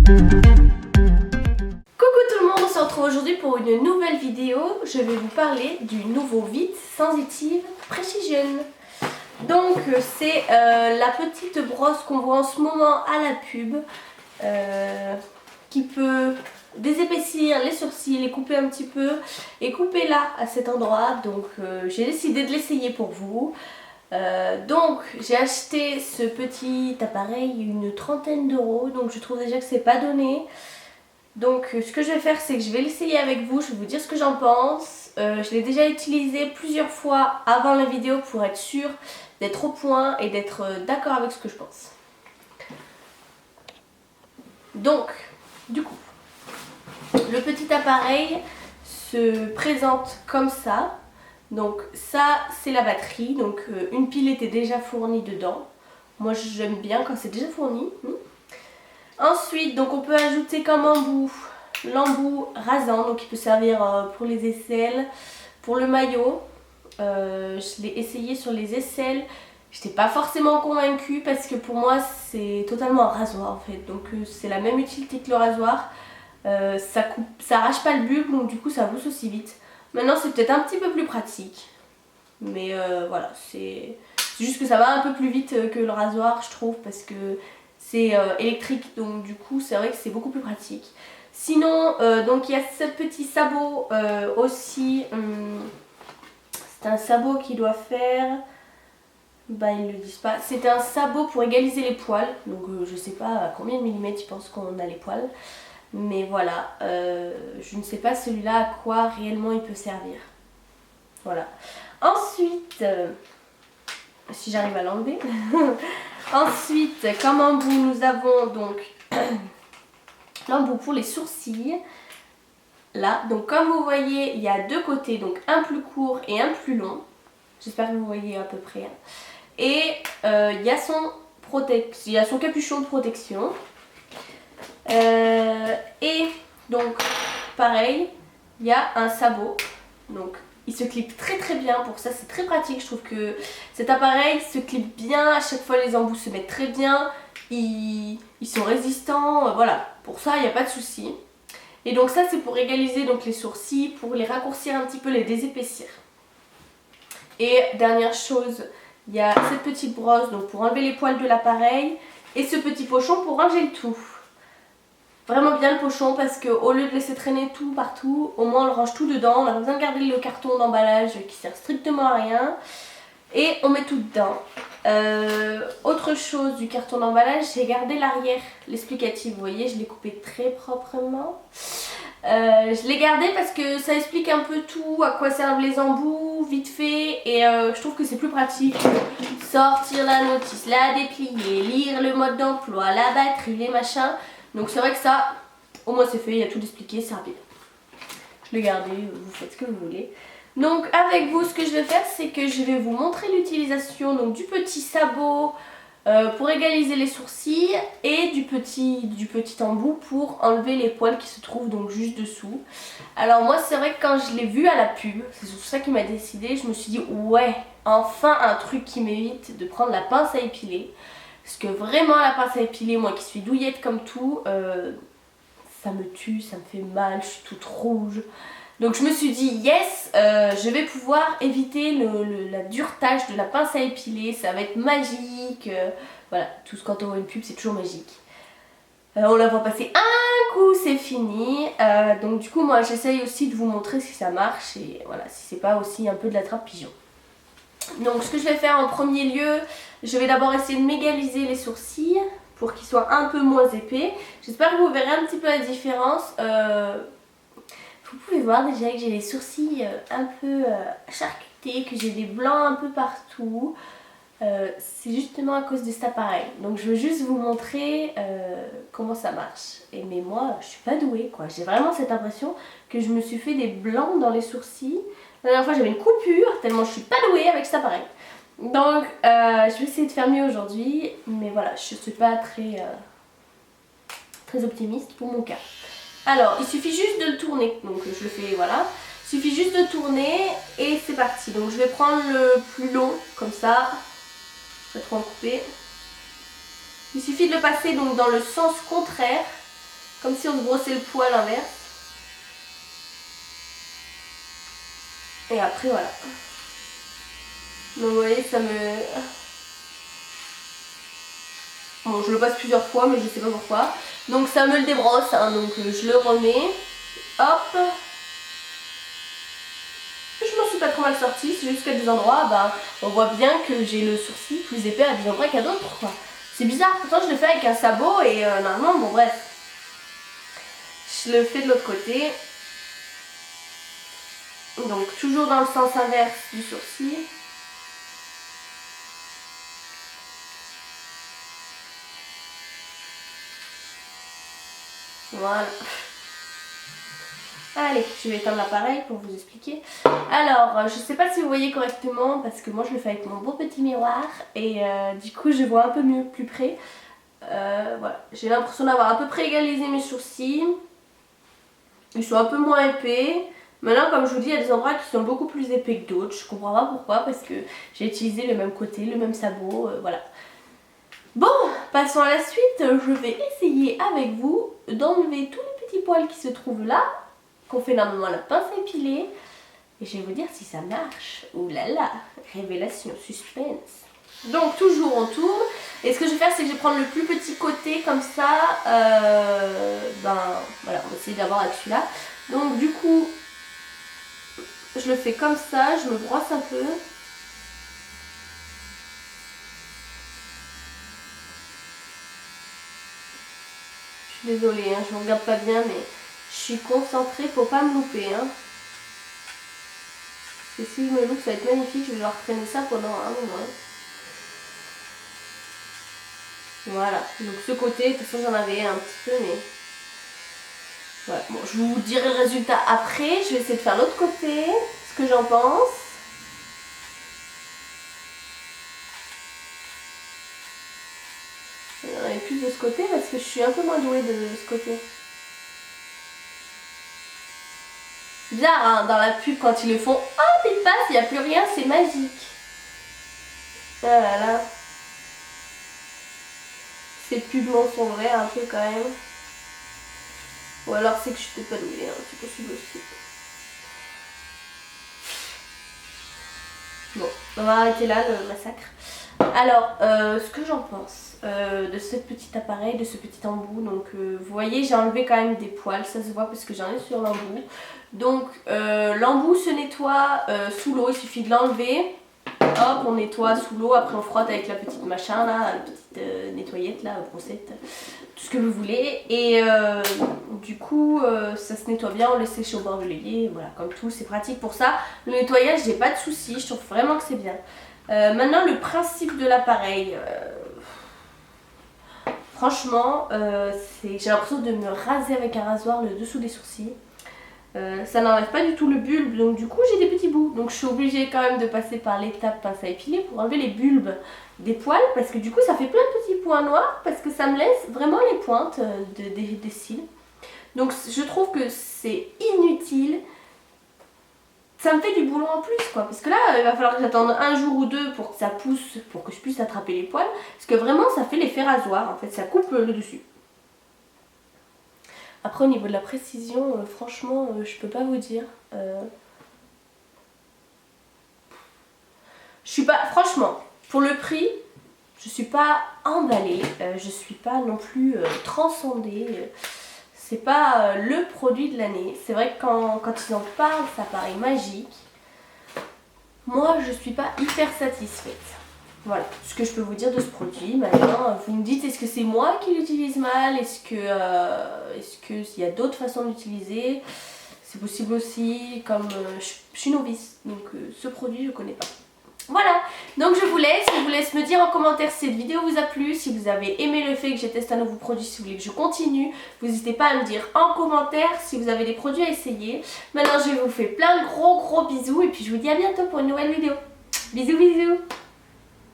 tout le monde, on se retrouve aujourd'hui pour une nouvelle vidéo. Je vais vous parler du nouveau Vit Sensitive Precision. Donc c'est la petite brosse qu'on voit en ce moment à la pub qui peut désépaissir les sourcils, les couper un petit peu et couper là à cet endroit. Donc j'ai décidé de l'essayer pour vous. Donc j'ai acheté ce petit appareil une trentaine d'euros, donc je trouve déjà que c'est pas donné. Donc ce que je vais faire, c'est que je vais l'essayer avec vous, je vais vous dire ce que j'en pense. Je l'ai déjà utilisé plusieurs fois avant la vidéo pour être sûre d'être au point et d'être d'accord avec ce que je pense. Donc du coup, le petit appareil se présente comme ça. Donc ça c'est la batterie, donc une pile était déjà fournie dedans. Moi j'aime bien quand c'est déjà fourni. Ensuite donc on peut ajouter comme embout l'embout rasant, donc il peut servir pour les aisselles, pour le maillot. Je l'ai essayé sur les aisselles, j'étais pas forcément convaincue parce que pour moi c'est totalement un rasoir en fait. Donc c'est la même utilité que le rasoir, ça arrache pas le bulbe, donc du coup ça pousse aussi vite. Maintenant c'est peut-être un petit peu plus pratique, mais voilà, c'est juste que ça va un peu plus vite que le rasoir je trouve, parce que c'est électrique, donc du coup c'est vrai que c'est beaucoup plus pratique. Sinon donc il y a ce petit sabot aussi, c'est un sabot qui doit faire, bah ils ne le disent pas, c'est un sabot pour égaliser les poils, donc je sais pas à combien de millimètres ils pensent qu'on a les poils. Mais voilà, je ne sais pas celui-là à quoi réellement il peut servir. Voilà. Ensuite, si j'arrive à l'enlever. Ensuite, comme embout, nous avons donc l'embout pour les sourcils. Là, donc comme vous voyez, il y a deux côtés, donc un plus court et un plus long. J'espère que vous voyez à peu près. Et il y a son capuchon de protection. Et donc pareil, il y a un sabot, donc il se clip très très bien, pour ça c'est très pratique. Je trouve que cet appareil se clip bien, à chaque fois les embouts se mettent très bien, ils sont résistants, voilà, pour ça il n'y a pas de souci. Et donc ça c'est pour égaliser donc les sourcils, pour les raccourcir un petit peu, les désépaissir. Et dernière chose, il y a cette petite brosse donc pour enlever les poils de l'appareil, et ce petit pochon pour ranger le tout. Vraiment bien le pochon, parce qu'au lieu de laisser traîner tout partout, au moins on le range tout dedans. On n'a pas besoin de garder le carton d'emballage qui sert strictement à rien. Et on met tout dedans. Autre chose du carton d'emballage, j'ai gardé l'arrière, l'explicatif. Vous voyez, je l'ai coupé très proprement. Je l'ai gardé parce que ça explique un peu tout, à quoi servent les embouts, vite fait. Et je trouve que c'est plus pratique. Sortir la notice, la déplier, lire le mode d'emploi, la batterie, les machins. Donc c'est vrai que ça, au moins c'est fait, il y a tout expliqué, c'est rapide. Je l'ai gardé, vous faites ce que vous voulez. Donc avec vous, ce que je vais faire, c'est que je vais vous montrer l'utilisation du petit sabot pour égaliser les sourcils, et du petit embout pour enlever les poils qui se trouvent donc juste dessous. Alors moi c'est vrai que quand je l'ai vu à la pub, c'est surtout ça qui m'a décidé, je me suis dit ouais, enfin un truc qui m'évite de prendre la pince à épiler. Parce que vraiment la pince à épiler, moi qui suis douillette comme tout, ça me tue, ça me fait mal, je suis toute rouge. Donc je me suis dit yes, je vais pouvoir éviter la duretage de la pince à épiler, ça va être magique. Voilà, tout ce quand on voit une pub c'est toujours magique. On la voit passer un coup, c'est fini. Donc du coup moi j'essaye aussi de vous montrer si ça marche, et voilà, si c'est pas aussi un peu de la trappe pigeon. Donc ce que je vais faire en premier lieu, je vais d'abord essayer de m'égaliser les sourcils pour qu'ils soient un peu moins épais. J'espère que vous verrez un petit peu la différence. Vous pouvez voir déjà que j'ai les sourcils un peu charcutés, que j'ai des blancs un peu partout. C'est justement à cause de cet appareil. Donc je veux juste vous montrer comment ça marche. Mais moi je suis pas douée quoi. J'ai vraiment cette impression que je me suis fait des blancs dans les sourcils. La dernière fois j'avais une coupure tellement je suis pas douée avec cet appareil. Donc je vais essayer de faire mieux aujourd'hui. Mais voilà, je suis pas très optimiste pour mon cas. Alors il suffit juste de le tourner. Donc je le fais voilà. Il suffit juste de tourner et c'est parti. Donc je vais prendre le plus long comme ça. Pas trop en couper. Il suffit de le passer donc dans le sens contraire Comme si on se brossait le poil inverse. Et après voilà. Donc vous voyez, ça me... Bon, je le passe plusieurs fois, mais je sais pas pourquoi. Donc ça me le débrosse, hein, donc je le remets. Hop. Je m'en suis pas trop mal sortie, c'est juste qu'à des endroits, bah, on voit bien que j'ai le sourcil plus épais à des endroits qu'à d'autres, quoi. C'est bizarre, pourtant je le fais avec un sabot et normalement, bon bref. Je le fais de l'autre côté. Donc toujours dans le sens inverse du sourcil. Voilà. Allez, je vais éteindre l'appareil pour vous expliquer. Alors, je sais pas si vous voyez correctement parce que moi je le fais avec mon beau petit miroir et du coup je vois un peu mieux, plus près. Voilà, j'ai l'impression d'avoir à peu près égalisé mes sourcils. Ils sont un peu moins épais. Maintenant, comme je vous dis, il y a des endroits qui sont beaucoup plus épais que d'autres. Je comprends pas pourquoi parce que j'ai utilisé le même côté, le même sabot, voilà. Bon, passons à la suite. Je vais essayer avec vous d'enlever tous les petits poils qui se trouvent là, qu'on fait normalement à la pince à épiler. Et je vais vous dire si ça marche. Ouh là là, révélation, suspense. Donc toujours on tourne. Et ce que je vais faire, c'est que je vais prendre le plus petit côté comme ça. Ben voilà, on va essayer d'avoir avec celui-là. Donc du coup, je le fais comme ça, je me brosse un peu. Je suis désolée, hein, je ne regarde pas bien, mais je suis concentrée pour pas me louper. Hein. Et si je me loupe, ça va être magnifique, je vais leur traîner ça pendant un moment. Voilà, donc ce côté, de toute façon j'en avais un petit peu, mais... Voilà, bon, je vous dirai le résultat après, je vais essayer de faire l'autre côté, ce que j'en pense. J'en ai plus de ce côté parce que je suis un peu moins douée de ce côté. C'est bizarre, hein, dans la pub quand ils le font, hop, il passe, il n'y a plus rien, c'est magique. Ah là là. Ces pubs mensongères un peu quand même. Ou alors c'est que je suis peut-être pas douée, hein, c'est possible aussi. Bon, on va arrêter là le massacre. Alors, ce que j'en pense de ce petit appareil, de ce petit embout. Donc, vous voyez, j'ai enlevé quand même des poils, ça se voit parce que j'en ai sur l'embout. Donc, l'embout se nettoie sous l'eau, il suffit de l'enlever. Hop, on nettoie sous l'eau, après on frotte avec la petite machin là, la petite nettoyette là, brossette, tout ce que vous voulez. Et du coup, ça se nettoie bien, on laisse sécher au bord de l'œillet, voilà, comme tout, c'est pratique pour ça. Le nettoyage, j'ai pas de soucis, je trouve vraiment que c'est bien. Maintenant, le principe de l'appareil, franchement, j'ai l'impression de me raser avec un rasoir le dessous des sourcils. Ça n'enlève pas du tout le bulbe, donc du coup j'ai des petits bouts. Donc je suis obligée quand même de passer par l'étape pince à épiler pour enlever les bulbes des poils, parce que du coup ça fait plein de petits points noirs, parce que ça me laisse vraiment les pointes des cils. Donc je trouve que c'est inutile. Ça me fait du boulot en plus quoi, parce que là il va falloir que j'attende un jour ou deux pour que ça pousse, pour que je puisse attraper les poils, parce que vraiment ça fait l'effet rasoir, en fait ça coupe le dessus. Après au niveau de la précision, franchement je peux pas vous dire. Je suis pas, franchement, pour le prix, je suis pas emballée, je suis pas non plus transcendée. C'est pas le produit de l'année. C'est vrai que quand ils en parlent, ça paraît magique. Moi, je suis pas hyper satisfaite. Voilà ce que je peux vous dire de ce produit. Maintenant, vous me dites, est-ce que c'est moi qui l'utilise mal? Est-ce qu'il y a d'autres façons de l'utiliser? C'est possible aussi, comme je suis novice. Donc ce produit, je connais pas. Voilà, donc je vous laisse me dire en commentaire si cette vidéo vous a plu, si vous avez aimé le fait que j'ai testé un nouveau produit, si vous voulez que je continue. Vous n'hésitez pas à me dire en commentaire si vous avez des produits à essayer. Maintenant je vous fais plein de gros bisous et puis je vous dis à bientôt pour une nouvelle vidéo. Bisous bisous.